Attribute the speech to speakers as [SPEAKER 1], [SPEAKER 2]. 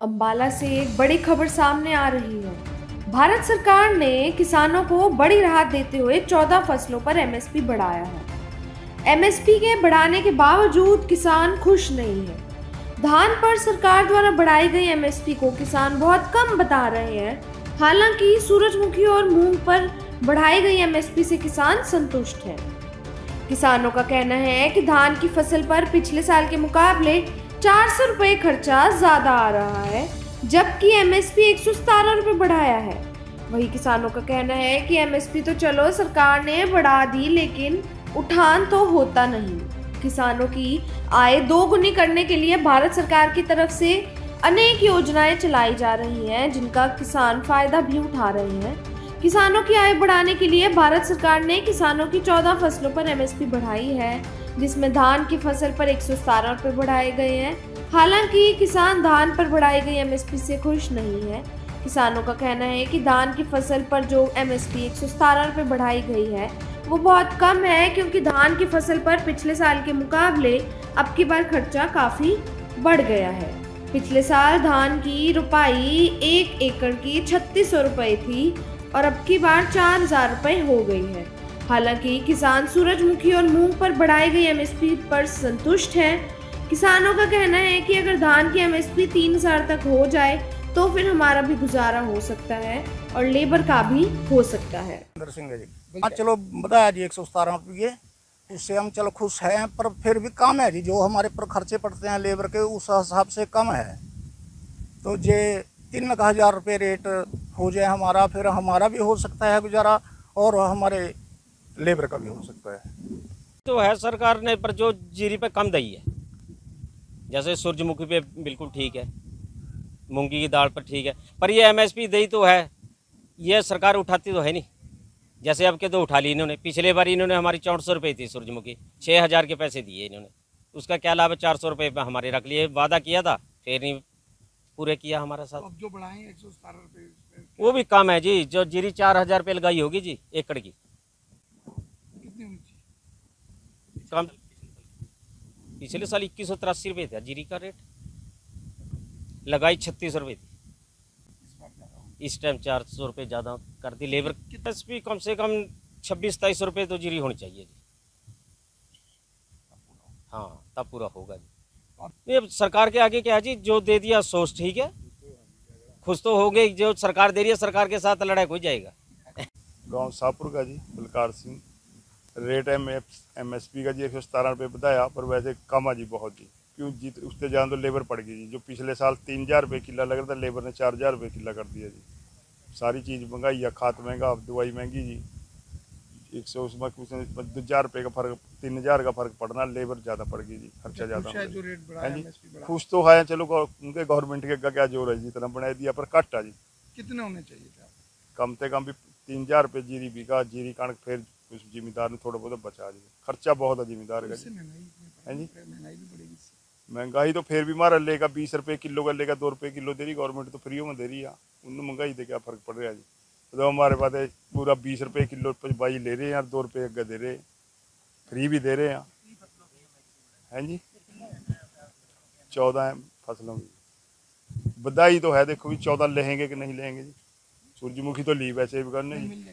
[SPEAKER 1] अंबाला से एक बड़ी खबर सामने आ रही है। भारत सरकार ने किसानों को बड़ी राहत देते हुए 14 फसलों पर एमएसपी बढ़ाया है। एमएसपी के बढ़ाने के बावजूद किसान खुश नहीं है। धान पर सरकार द्वारा बढ़ाई गई एमएसपी को किसान बहुत कम बता रहे हैं। हालांकि सूरजमुखी और मूंग पर बढ़ाई गई एमएसपी से किसान संतुष्ट हैं। किसानों का कहना है कि धान की फसल पर पिछले साल के मुकाबले 400 रुपए खर्चा ज्यादा आ रहा है, जबकि एमएसपी 117 रुपए बढ़ाया है। वही किसानों का कहना है कि एमएसपी तो चलो सरकार ने बढ़ा दी, लेकिन उठान तो होता नहीं। किसानों की आय दोगुनी करने के लिए भारत सरकार की तरफ से अनेक योजनाएं चलाई जा रही हैं, जिनका किसान फायदा भी उठा रहे हैं। किसानों की आय बढ़ाने के लिए भारत सरकार ने किसानों की 14 फसलों पर एमएसपी बढ़ाई है, जिसमें धान की फसल पर 117 रुपए बढ़ाए गए हैं। हालांकि किसान धान पर बढ़ाई गई एमएसपी से खुश नहीं है। किसानों का कहना है कि धान की फसल पर जो एमएसपी 117 रुपए बढ़ाई गई है वो बहुत कम है, क्योंकि धान की फसल पर पिछले साल के मुकाबले अब की बार खर्चा काफी बढ़ गया है। पिछले साल धान की रुपाई 1 एकड़ की 3600 रुपए थी और अब की बार 4000 रुपए हो गई है। हालांकि किसान सूरजमुखी और मूंग पर बढ़ाई गई एमएसपी पर संतुष्ट हैं। किसानों का कहना है कि अगर धान की एमएसपी 3000 तक हो जाए तो फिर हमारा भी गुजारा हो सकता है और लेबर का भी हो सकता है।
[SPEAKER 2] हाँ चलो बताया जी 117 रुपये, उससे हम चलो खुश हैं, पर फिर भी कम है जी। जो हमारे पर खर्चे पड़ते हैं लेबर के उस हिसाब से कम है। तो जे 3,000 रुपये रेट हो जाए हमारा, फिर हमारा भी हो सकता है गुजारा और हमारे लेबर का भी हो सकता है।
[SPEAKER 3] तो है सरकार ने, पर जो जीरी पे कम दई है, जैसे सूरजमुखी पे बिल्कुल ठीक है, मूंगी की दाल पर ठीक है, पर ये एमएसपी दई तो है, ये सरकार उठाती तो है नहीं। जैसे अब के तो उठा ली इन्होंने। पिछले बार इन्होंने हमारी 400 रुपये थी सूरजमुखी, 6000 के पैसे दिए इन्होंने। उसका क्या लाभ है? 400 रुपये पे हमारे रख लिए, वादा किया था फिर नहीं पूरे किया हमारे साथ।
[SPEAKER 4] अब जो बढ़ाए 117 रुपये
[SPEAKER 3] वो भी कम है जी। जो जीरी 4000 रुपये लगाई होगी जी एकड़ की,
[SPEAKER 4] कितनी होनी चाहिए?
[SPEAKER 3] कम। पिछले साल 2183 रुपये था जीरी का रेट, लगाई 36 रुपये थी। इस टाइम 400 रुपये ज़्यादा कर दी। लेबर की एमएसपी कम से कम 26-27 रुपये तो जीरी होनी चाहिए जी। हाँ तब पूरा होगा जी। ये सरकार के आगे क्या है जी, जो दे दिया सोच ठीक है, खुश तो हो गए। जो सरकार दे रही है, सरकार के साथ लड़ाई हो जाएगा।
[SPEAKER 5] गांव शाहपुर का जी बलकार सिंह। रेट एमएसपी का जी 117 रुपये बताया, पर वैसे कम है जी बहुत जी। क्यों जी, उससे ज़्यादा तो लेबर पड़ गई जी। जो पिछले साल 3000 रुपये किला लग रहा था, लेबर ने 4000 रुपये किला कर दिया जी। सारी चीज़ महंगाई है, खाद महंगा, अब दवाई महंगी जी। 100 उसमें कुछ 2000 रुपये का फर्क, 3000 का फर्क पड़ना, लेबर ज़्यादा पड़ गई जी, खर्चा ज़्यादा है जी। खुश तो है, चलो उनके गवर्नमेंट के क्या जोर है जी, इतना बना दिया, पर कट है जी।
[SPEAKER 4] कितने होने चाहिए थे?
[SPEAKER 5] कम से कम भी 3000 रुपये जीरी बिका, जीरी कणक, फिर उस जिम्मेदार ने थोड़ा बहुत बचा जी। खर्चा बहुत है जिम्मेदार का जी।
[SPEAKER 4] महंगाई भी बढ़ेगी।
[SPEAKER 5] महंगाई तो फिर भी मारा लेगा, 20 रुपये किलो का लेगा, 2 रुपये किलो दे रही गवर्नमेंट, तो फ्री में दे रही है। उन महंगाई से क्या फर्क पड़ रहा है जी। तो हमारे पास पूरा 20 रुपये किलो बाई ले रहे हैं यार, 2 रुपये अग्गा दे रहे, फ्री भी दे रहे हैं। हैं जी 14 फसलों की बधाई तो है। देखो भी 14 लेंगे कि नहीं लेंगे जी। सूरजमुखी तो ली वैसे भी करने जी।